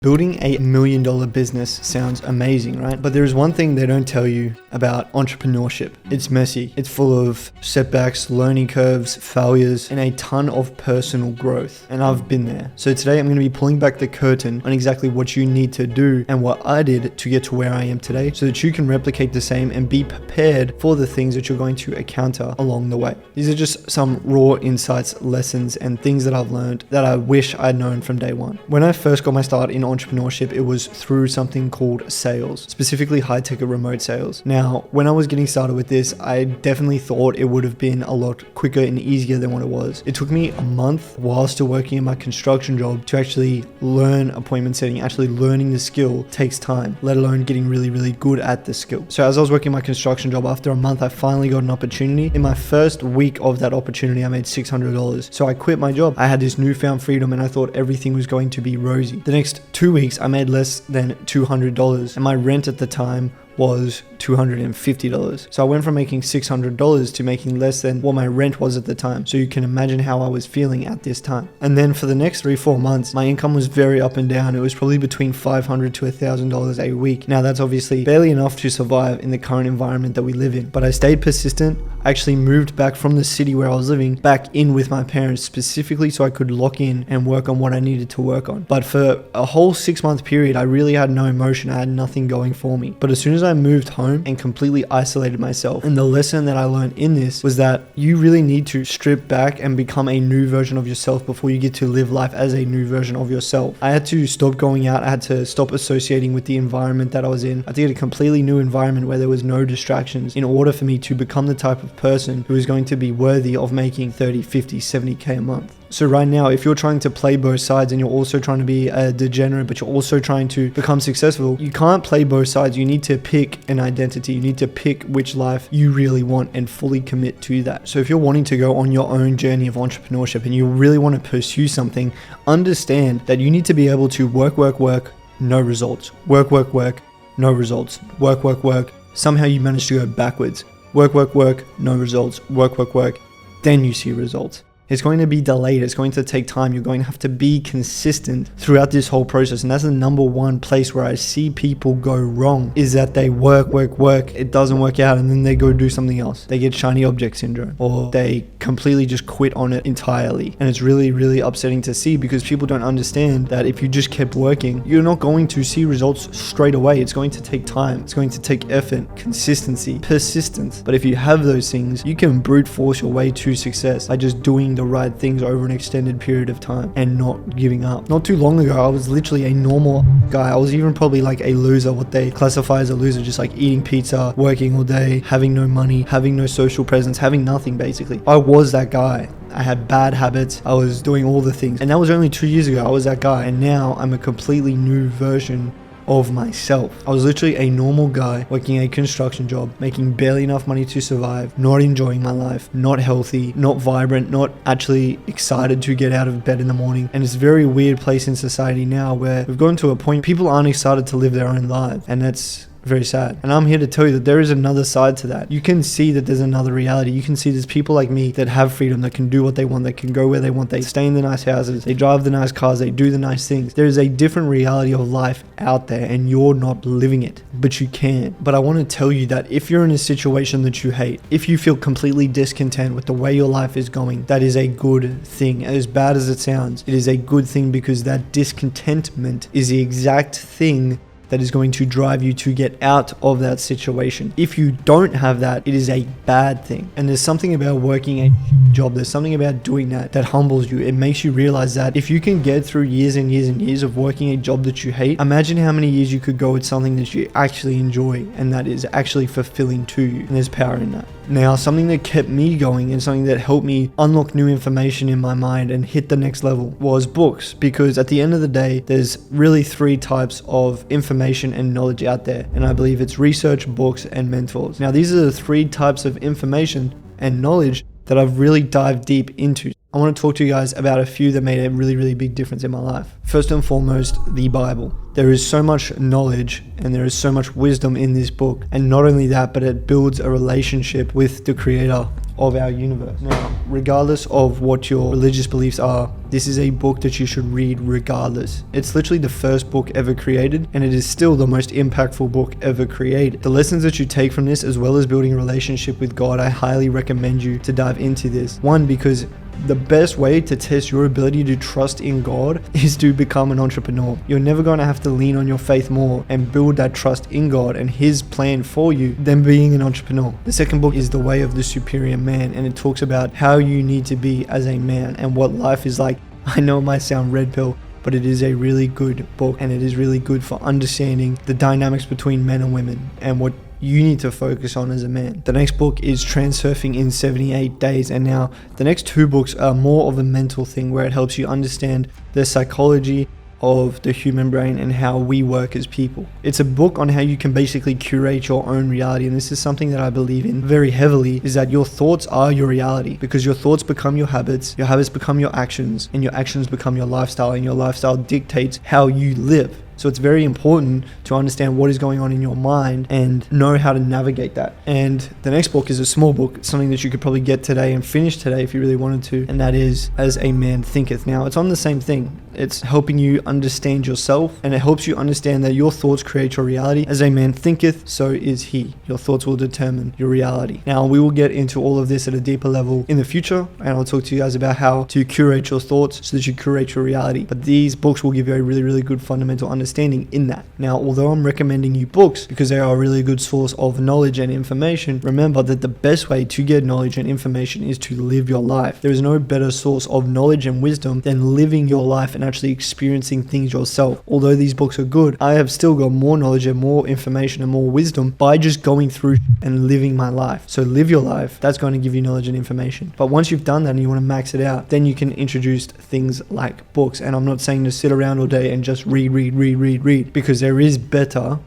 Building $1 million business sounds amazing, right? But there's one thing they don't tell you about entrepreneurship. It's messy. It's full of setbacks, learning curves, failures, and a ton of personal growth. And I've been there. So today I'm going to be pulling back the curtain on exactly what you need to do and what I did to get to where I am today so that you can replicate the same and be prepared for the things that you're going to encounter along the way. These are just some raw insights, lessons, and things that I've learned that I wish I'd known from day one. When I first got my start in entrepreneurship, it was through something called sales, specifically high-tech remote sales. Now, when I was getting started with this, I definitely thought it would have been a lot quicker and easier than what it was. It took me a month while still working in my construction job to actually learn appointment setting. Actually learning the skill takes time, let alone getting really good at the skill. So as I was working my construction job, after a month, I finally got an opportunity. In my first week of that opportunity, I made $600. So I quit my job. I had this newfound freedom and I thought everything was going to be rosy. The next 2 weeks, I made less than $200 and my rent at the time was $250. So I went from making $600 to making less than what my rent was at the time. So you can imagine how I was feeling at this time. And then for the next 3-4 months, my income was very up and down. It was probably between $500 to $1,000 a week. Now that's obviously barely enough to survive in the current environment that we live in. But I stayed persistent. I actually moved back from the city where I was living back in with my parents specifically so I could lock in and work on what I needed to work on. But for a whole 6-month period, I really had no emotion. I had nothing going for me. But as soon as I moved home and completely isolated myself, and the lesson that I learned in this was that you really need to strip back and become a new version of yourself before you get to live life as a new version of yourself. I had to stop going out. I had to stop associating with the environment that I was in. I had to get a completely new environment where there was no distractions in order for me to become the type of person who is going to be worthy of making 30, 50, 70K a month. So right now, if you're trying to play both sides and you're also trying to be a degenerate, but you're also trying to become successful, you can't play both sides. You need to pick an identity. You need to pick which life you really want and fully commit to that. So if you're wanting to go on your own journey of entrepreneurship and you really want to pursue something, understand that you need to be able to work, no results. Work, no results. Work. Somehow you manage to go backwards. Work, no results. Work. Then you see results. It's going to be delayed. It's going to take time. You're going to have to be consistent throughout this whole process. And that's the number one place where I see people go wrong, is that they work. It doesn't work out. And then they go do something else. They get shiny object syndrome, or they completely just quit on it entirely. And it's really upsetting to see, because people don't understand that if you just kept working, you're not going to see results straight away. It's going to take time. It's going to take effort, consistency, persistence. But if you have those things, you can brute force your way to success by just doing the right things over an extended period of time and not giving up. Not too long ago, I was literally a normal guy. I was even probably like a loser, what they classify as a loser, just like eating pizza, working all day, having no money, having no social presence, having nothing basically. I was that guy. I had bad habits. I was doing all the things. And that was only 2 years ago. I was that guy. And now I'm a completely new version of myself. I was literally a normal guy working a construction job, making barely enough money to survive, not enjoying my life, not healthy, not vibrant, not actually excited to get out of bed in the morning. And it's a very weird place in society now where we've gotten to a point people aren't excited to live their own lives. And that's very sad. And I'm here to tell you that there is another side to that. You can see that there's another reality. You can see there's people like me that have freedom, that can do what they want, that can go where they want, they stay in the nice houses, they drive the nice cars, they do the nice things. There is a different reality of life out there and you're not living it, but you can. But I want to tell you that if you're in a situation that you hate, if you feel completely discontent with the way your life is going, that is a good thing. As bad as it sounds, it is a good thing, because that discontentment is the exact thing that is going to drive you to get out of that situation. If you don't have that, it is a bad thing. And there's something about working a job, there's something about doing that humbles you. It makes you realize that if you can get through years and years of working a job that you hate, imagine how many years you could go with something that you actually enjoy and that is actually fulfilling to you. And there's power in that. Now, something that kept me going and something that helped me unlock new information in my mind and hit the next level was books. Because at the end of the day, there's really 3 types of information and knowledge out there. And I believe it's research, books, and mentors. Now, these are the 3 types of information and knowledge that I've really dived deep into. I want to talk to you guys about a few that made a really big difference in my life. First and foremost, the Bible. There is so much knowledge and there is so much wisdom in this book. And not only that, but it builds a relationship with the creator of our universe. Now, regardless of what your religious beliefs are, this is a book that you should read regardless. It's literally the first book ever created, and it is still the most impactful book ever created. The lessons that you take from this, as well as building a relationship with God, I highly recommend you to dive into this. One, because the best way to test your ability to trust in God is to become an entrepreneur. You're never going to have to lean on your faith more and build that trust in God and His plan for you than being an entrepreneur. The second book is The Way of the Superior Man, and it talks about how you need to be as a man and what life is like. I know it might sound red pill, but it is a really good book, and it is really good for understanding the dynamics between men and women and what you need to focus on as a man. The next book is Transurfing in 78 Days. And now the next two books are more of a mental thing where it helps you understand the psychology of the human brain and how we work as people. It's a book on how you can basically curate your own reality. And this is something that I believe in very heavily, is that your thoughts are your reality, because your thoughts become your habits become your actions, and your actions become your lifestyle, and your lifestyle dictates how you live. So it's very important to understand what is going on in your mind and know how to navigate that. And the next book is a small book. It's something that you could probably get today and finish today if you really wanted to. And that is As a Man Thinketh. Now, it's on the same thing. It's helping you understand yourself, and it helps you understand that your thoughts create your reality. As a man thinketh, so is he. Your thoughts will determine your reality. Now, we will get into all of this at a deeper level in the future, and I'll talk to you guys about how to curate your thoughts so that you curate your reality. But these books will give you a really, really good fundamental understanding in that. Now, although I'm recommending you books because they are a really good source of knowledge and information, remember that the best way to get knowledge and information is to live your life. There is no better source of knowledge and wisdom than living your life and actually experiencing things yourself. Although these books are good, I have still got more knowledge and more information and more wisdom by just going through and living my life. So live your life. That's going to give you knowledge and information. But once you've done that and you want to max it out, then you can introduce things like books. And I'm not saying to sit around all day and just read, because there is better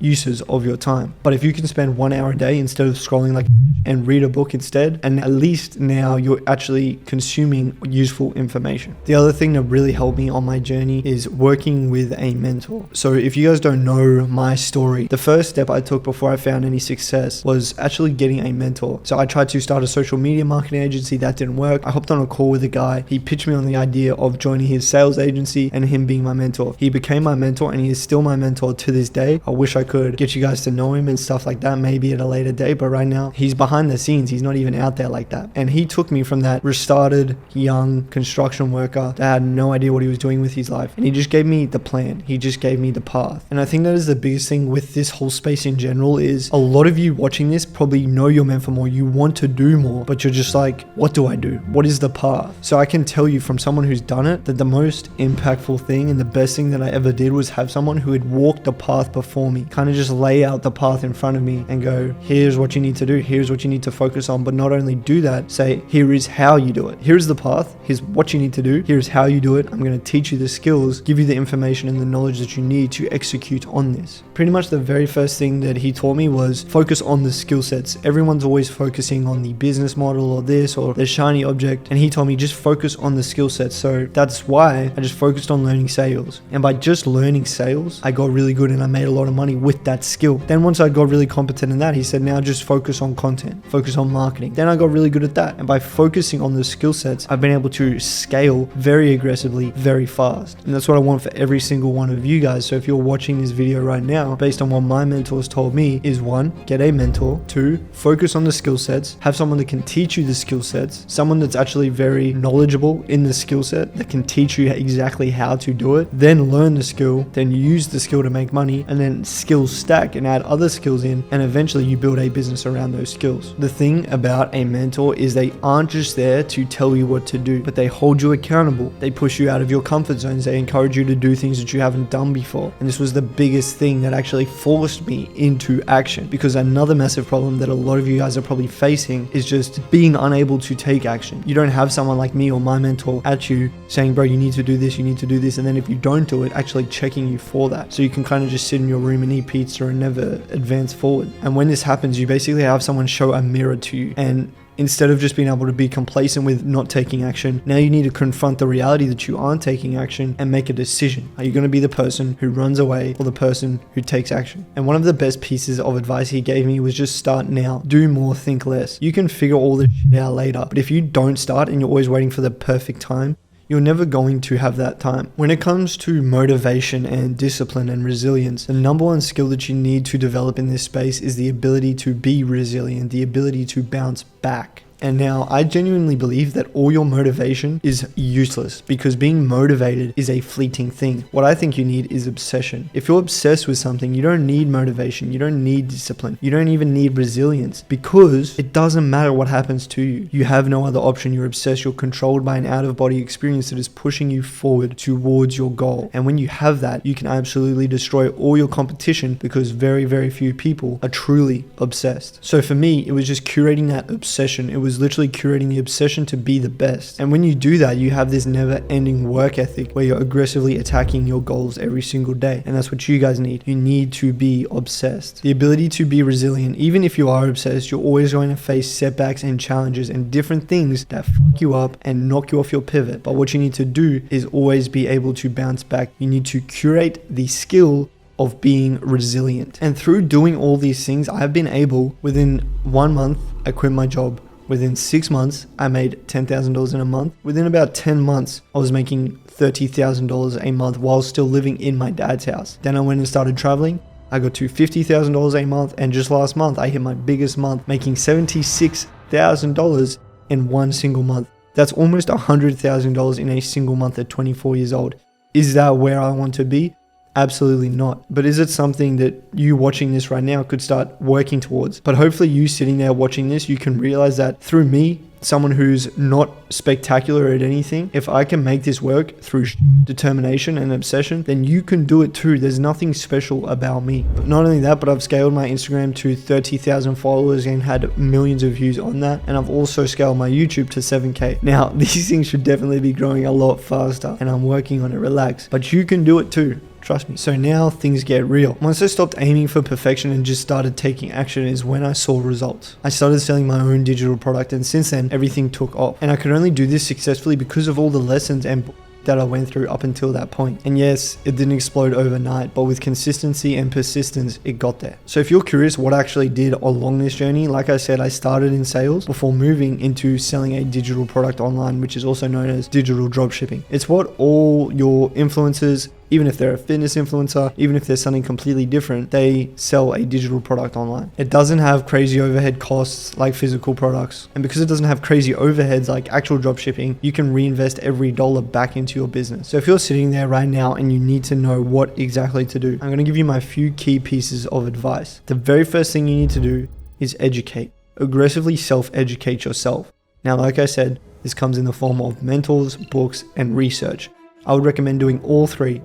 uses of your time. But if you can spend 1 hour a day instead of scrolling like and read a book instead, and at least now you're actually consuming useful information. The other thing that really helped me on my journey is working with a mentor. So if you guys don't know my story, the first step I took before I found any success was actually getting a mentor. So I tried to start a social media marketing agency. That didn't work. I hopped on a call with a guy. He pitched me on the idea of joining his sales agency and him being my mentor. He became my mentor, and he is still my mentor to this day. I wish I could get you guys to know him and stuff like that, maybe at a later date, but right now he's behind the scenes. He's not even out there like that. And he took me from that restarted young construction worker that had no idea what he was doing with his life, and he just gave me the plan. He just gave me the path. And I think that is the biggest thing with this whole space in general, is a lot of you watching this probably know you're meant for more. You want to do more, but you're just like, what do I do? What is the path? So I can tell you from someone who's done it that the most impactful thing and the best thing that I ever did was have someone who had walked the path before me, kind of just lay out the path in front of me and go, here's what you need to do, here's what you need to focus on. But not only do that, say, here is how you do it. Here's the path, here's what you need to do, here's how you do it. I'm going to teach you the skills, give you the information and the knowledge that you need to execute on this. Pretty much the very first thing that he taught me was focus on the skill sets. Everyone's always focusing on the business model or this or the shiny object, and he told me just focus on the skill sets. So that's why I just focused on learning sales, and by just learning sales I got really good and I made a lot of money with that skill. Then once I got really competent in that, he said, now just focus on content, focus on marketing. Then I got really good at that, and by focusing on the skill sets I've been able to scale very aggressively, very fast. And that's what I want for every single one of you guys. So if you're watching this video right now, based on what my mentors told me, is 1, get a mentor. 2, focus on the skill sets, have someone that can teach you the skill sets, someone that's actually very knowledgeable in the skill set that can teach you exactly how to do it. Then learn the skill, then use the skill to make money, and then skills stack and add other skills in, and eventually you build a business around those skills. The thing about a mentor is they aren't just there to tell you what to do, but they hold you accountable. They push you out of your comfort zones. They encourage you to do things that you haven't done before. And this was the biggest thing that actually forced me into action, because another massive problem that a lot of you guys are probably facing is just being unable to take action. You don't have someone like me or my mentor at you saying, bro, you need to do this, you need to do this, and then if you don't do it, actually checking you for that. So you can kind of just sit in your room and eat pizza and never advance forward. And when this happens, you basically have someone show a mirror to you, and instead of just being able to be complacent with not taking action, now you need to confront the reality that you aren't taking action and make a decision. Are you going to be the person who runs away or the person who takes action? And one of the best pieces of advice he gave me was just start now. Do more, think less. You can figure all this shit out later, but if you don't start and you're always waiting for the perfect time, you're never going to have that time. When it comes to motivation and discipline and resilience, the number one skill that you need to develop in this space is the ability to be resilient, the ability to bounce back. And now I genuinely believe that all your motivation is useless because being motivated is a fleeting thing. What I think you need is obsession. If you're obsessed with something, you don't need motivation, you don't need discipline, you don't even need resilience because it doesn't matter what happens to you. You have no other option. You're obsessed, you're controlled by an out-of-body experience that is pushing you forward towards your goal. And when you have that, you can absolutely destroy all your competition because very, very few people are truly obsessed. So for me, it was just curating that obsession. It was literally curating the obsession to be the best. And when you do that, you have this never-ending work ethic where you're aggressively attacking your goals every single day. And that's what you guys need. You need to be obsessed. The ability to be resilient. Even if you are obsessed, you're always going to face setbacks and challenges and different things that fuck you up and knock you off your pivot. But what you need to do is always be able to bounce back. You need to curate the skill of being resilient. And through doing all these things, I've been able, within 1 month, I quit my job. Within 6 months, I made $10,000 in a month. Within about 10 months, I was making $30,000 a month while still living in my dad's house. Then I went and started traveling. I got to $50,000 a month. And just last month, I hit my biggest month, making $76,000 in one single month. That's almost $100,000 in a single month at 24 years old. Is that where I want to be? Absolutely not. But is it something that you watching this right now could start working towards? But hopefully you sitting there watching this, you can realize that through me, someone who's not spectacular at anything, if I can make this work through determination and obsession, then you can do it too. There's nothing special about me. But not only that, but I've scaled my Instagram to 30,000 followers and had millions of views on that. And I've also scaled my YouTube to 7K. Now, these things should definitely be growing a lot faster and I'm working on it, relax. But you can do it too. Trust me. So now things get real. Once I stopped aiming for perfection and just started taking action is when I saw results. I started selling my own digital product and since then everything took off. And I could only do this successfully because of all the lessons and that I went through up until that point. And yes, it didn't explode overnight, but with consistency and persistence, it got there. So if you're curious what I actually did along this journey, like I said, I started in sales before moving into selling a digital product online, which is also known as digital dropshipping. It's what all your influencers, even if they're a fitness influencer, even if they're something completely different, they sell a digital product online. It doesn't have crazy overhead costs like physical products. And because it doesn't have crazy overheads like actual dropshipping, you can reinvest every dollar back into your business. So if you're sitting there right now and you need to know what exactly to do, I'm going to give you my few key pieces of advice. The very first thing you need to do is educate. Aggressively self-educate yourself. Now, like I said, this comes in the form of mentors, books, and research. I would recommend doing all three.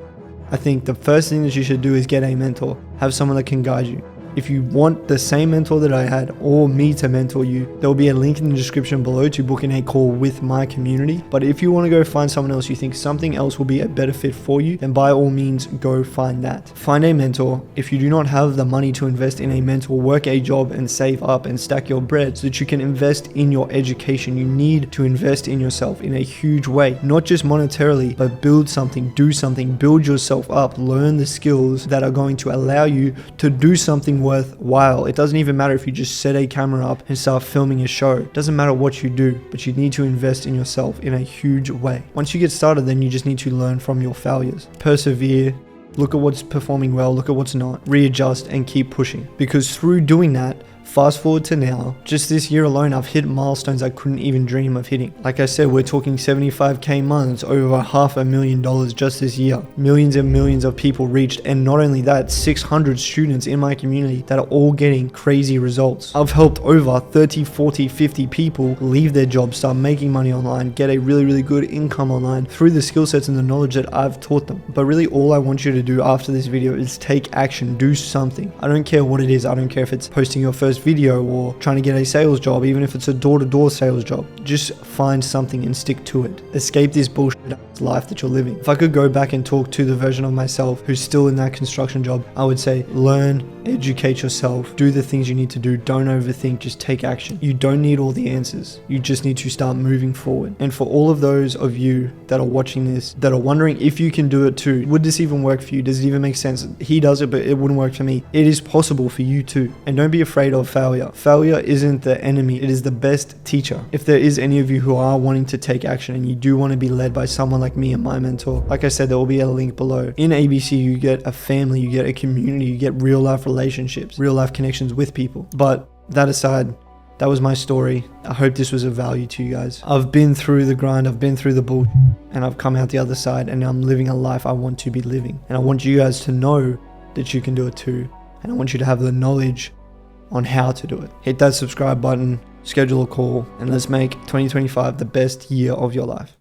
I think the first thing that you should do is get a mentor. Have someone that can guide you. If you want the same mentor that I had or me to mentor you, there will be a link in the description below to book in a call with my community. But if you want to go find someone else, you think something else will be a better fit for you, then by all means, go find that. Find a mentor. If you do not have the money to invest in a mentor, work a job and save up and stack your bread so that you can invest in your education. You need to invest in yourself in a huge way, not just monetarily, but build something, do something, build yourself up, learn the skills that are going to allow you to do something worthwhile. It doesn't even matter if you just set a camera up and start filming a show. It doesn't matter what you do, but you need to invest in yourself in a huge way. Once you get started, then you just need to learn from your failures. Persevere, look at what's performing well, look at what's not, readjust and keep pushing. Because through doing that, fast forward to now, just this year alone, I've hit milestones I couldn't even dream of hitting. Like I said, we're talking 75K months, over $500,000 just this year. Millions and millions of people reached, and not only that, 600 students in my community that are all getting crazy results. I've helped over 30, 40, 50 people leave their jobs, start making money online, get a really, really good income online through the skill sets and the knowledge that I've taught them. But really all I want you to do after this video is take action, do something. I don't care what it is. I don't care if it's posting your first video or trying to get a sales job, even if it's a door-to-door sales job. Just find something and stick to it. Escape this bullshit exact life that you're living. If I could go back and talk to the version of myself who's still in that construction job, I would say learn, educate yourself, do the things you need to do, don't overthink, just take action. You don't need all the answers. You just need to start moving forward. And for all of those of you that are watching this, that are wondering if you can do it too, would this even work for you? Does it even make sense? He does it, but it wouldn't work for me. It is possible for you too. And don't be afraid of failure. Failure isn't the enemy. It is the best teacher. If there is any of you who are wanting to take action and you do want to be led by someone like me and my mentor, like I said, there will be a link below. In ABC, you get a family, you get a community, you get real life relationships, real life connections with people. But that aside, that was my story. I hope this was of value to you guys. I've been through the grind, I've been through the bullshit, and I've come out the other side, and now I'm living a life I want to be living. And I want you guys to know that you can do it too. And I want you to have the knowledge on how to do it. Hit that subscribe button, schedule a call, and let's make 2025 the best year of your life.